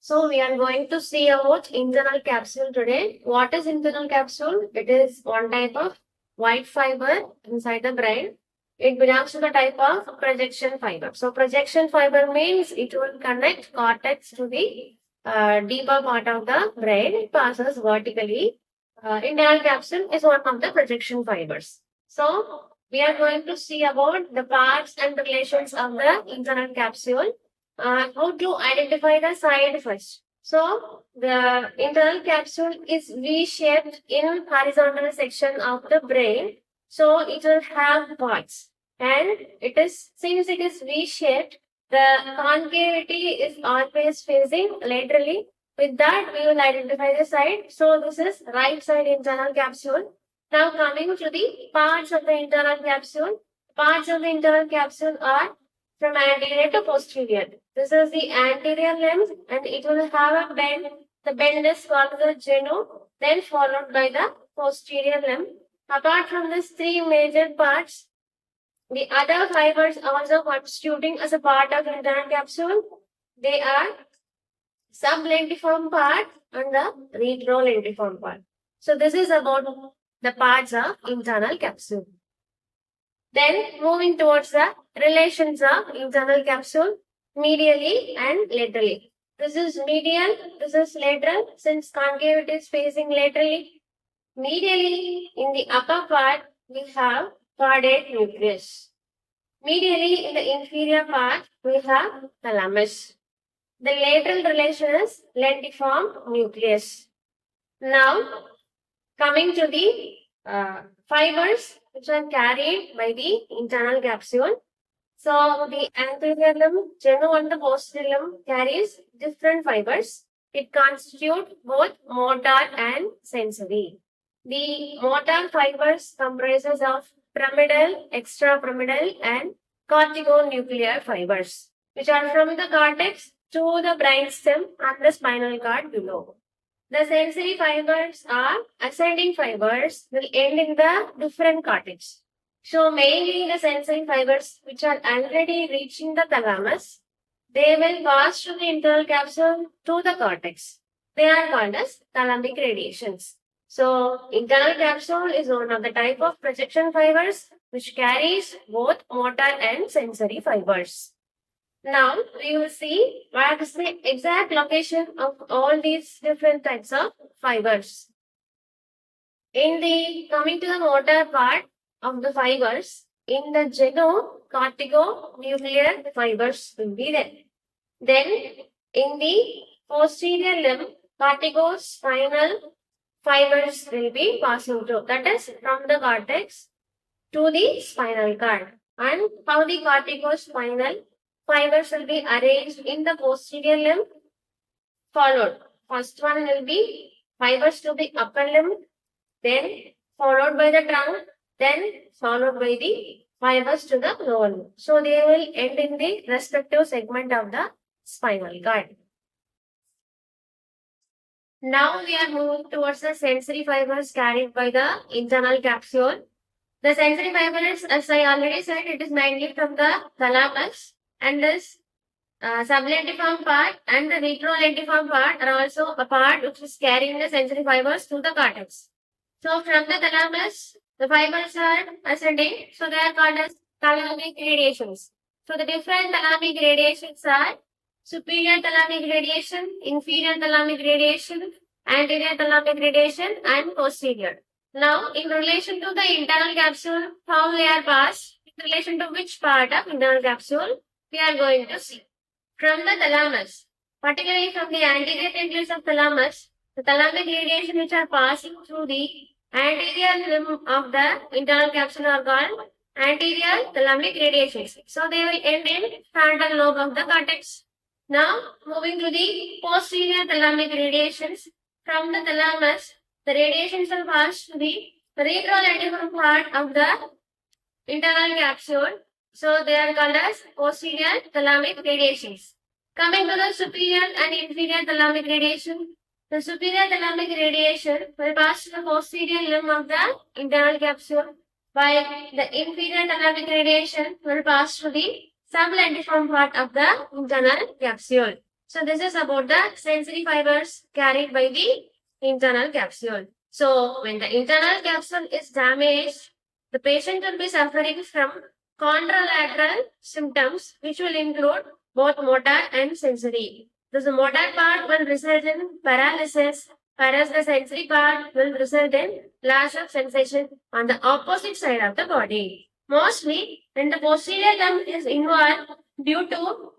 So we are going to see about internal capsule today. What is internal capsule? It is one type of white fiber inside the brain. It belongs to the type of projection fiber. So projection fiber means it will connect cortex to the deeper part of the brain. It passes vertically. Internal capsule is one of the projection fibers. So we are going to see about the parts and relations of the internal capsule. How to identify the side first. So the internal capsule is V-shaped in horizontal section of the brain. So it will have parts, and it is since it is V-shaped, the concavity is always facing laterally. With that, we will identify the side. So this is right side internal capsule. Now coming to the parts of the internal capsule. Parts of the internal capsule are from anterior to posterior. This is the anterior limb and it will have a bend. The bend is called the genu, then followed by the posterior limb. Apart from these three major parts, the other fibers also constituting as a part of internal capsule. They are sublentiform part and the retrolentiform part. So this is about the parts of internal capsule. Then moving towards the relations of internal capsule medially and laterally. This is medial, this is lateral since concavity is facing laterally. Medially in the upper part we have caudate nucleus. Medially in the inferior part we have thalamus. The lateral relation is lentiform nucleus. Now coming to the fibers which are carried by the internal capsule. So the anterior limb, genu and the posterior limb carries different fibers. It constitutes both motor and sensory. The motor fibers comprises of pyramidal, extrapyramidal and corticonuclear fibers, which are from the cortex to the brainstem and the spinal cord below. The sensory fibers are ascending fibers will end in the different cortex. So mainly the sensory fibers which are already reaching the thalamus, they will pass through the internal capsule to the cortex. They are called as thalamic radiations. So internal capsule is one of the type of projection fibers which carries both motor and sensory fibers. Now we will see what is the exact location of all these different types of fibers. In the coming to the motor part of the fibers, in the corticonuclear fibers will be there. Then in the posterior limb, corticospinal fibers will be passing through. That is from the cortex to the spinal cord. And how the corticospinal fibers will be arranged in the posterior limb, followed. First one will be fibers to the upper limb, then followed by the trunk, then followed by the fibers to the lower limb. So they will end in the respective segment of the spinal cord. Now we are moving towards the sensory fibers carried by the internal capsule. The sensory fibers, as I already said, it is mainly from the thalamus, and this sublentiform part and the retrolentiform part are also a part which is carrying the sensory fibers to the cortex. So from the thalamus, the fibers are ascending, so they are called as thalamic radiations. So the different thalamic radiations are superior thalamic radiation, inferior thalamic radiation, anterior thalamic radiation, and posterior. Now, in relation to the internal capsule, how they are passed, in relation to which part of internal capsule, we are going to see. From the thalamus, particularly from the anterior nucleus of thalamus, the thalamic radiation which are passing through the anterior limb of the internal capsule are called anterior thalamic radiations. So they will end in frontal lobe of the cortex. Now, moving to the posterior thalamic radiations, from the thalamus, the radiations will pass to the retrolentiform part of the internal capsule. So they are called as posterior thalamic radiations. Coming to the superior and inferior thalamic radiation, the superior thalamic radiation will pass to the posterior limb of the internal capsule, while the inferior thalamic radiation will pass to the sublentiform part of the internal capsule. So this is about the sensory fibers carried by the internal capsule. So when the internal capsule is damaged, the patient will be suffering from contralateral symptoms, which will include both motor and sensory. The motor part will result in paralysis, whereas the sensory part will result in loss of sensation on the opposite side of the body. Mostly, when the posterior limb is involved due to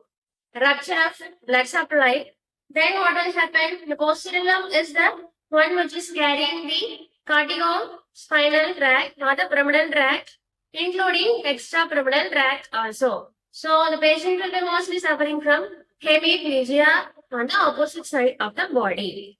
rupture of blood supply, then what will happen? The posterior limb is the one which is carrying the cardio-spinal tract or the pyramidal tract, including extrapyramidal tract also. So the patient will be mostly suffering from hemiplegia on the opposite side of the body.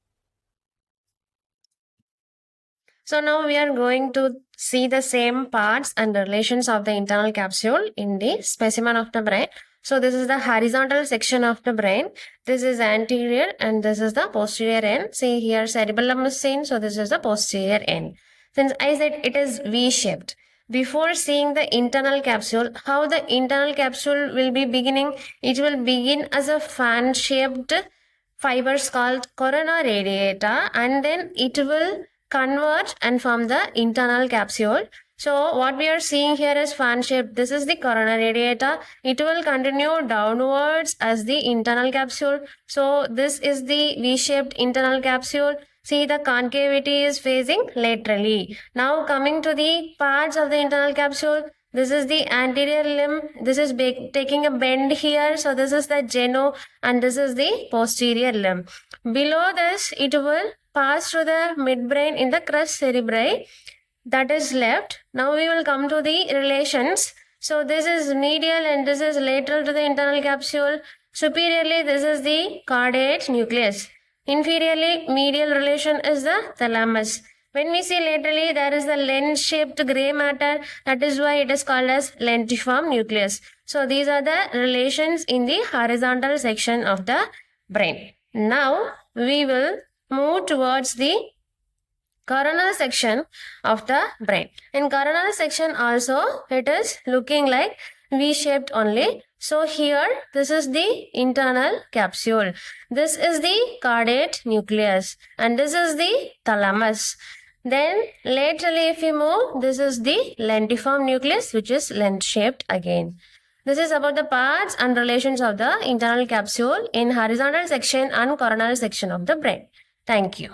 So now we are going to see the same parts and relations of the internal capsule in the specimen of the brain. So this is the horizontal section of the brain. This is anterior and this is the posterior end. See here cerebellum is seen. So this is the posterior end. Since I said it is V-shaped. Before seeing the internal capsule, how the internal capsule will be beginning? It will begin as a fan-shaped fibers called corona radiata, and then it will converge and form the internal capsule. So what we are seeing here is fan shape. This is the corona radiata. It will continue downwards as the internal capsule. So this is the V-shaped internal capsule. See, the concavity is facing laterally. Now coming to the parts of the internal capsule. This is the anterior limb. This is taking a bend here. So this is the genu and this is the posterior limb. Below this, it will pass through the midbrain in the crus cerebri. That is left. Now we will come to the relations. So this is medial and this is lateral to the internal capsule. Superiorly, this is the caudate nucleus. Inferiorly, medial relation is the thalamus. When we see laterally, there is the lens-shaped grey matter. That is why it is called as lentiform nucleus. So these are the relations in the horizontal section of the brain. Now we will move towards the coronal section of the brain. In coronal section also, it is looking like V-shaped only. So here, this is the internal capsule. This is the caudate nucleus and this is the thalamus. Then laterally if you move, this is the lentiform nucleus which is lens-shaped again. This is about the parts and relations of the internal capsule in horizontal section and coronal section of the brain. Thank you.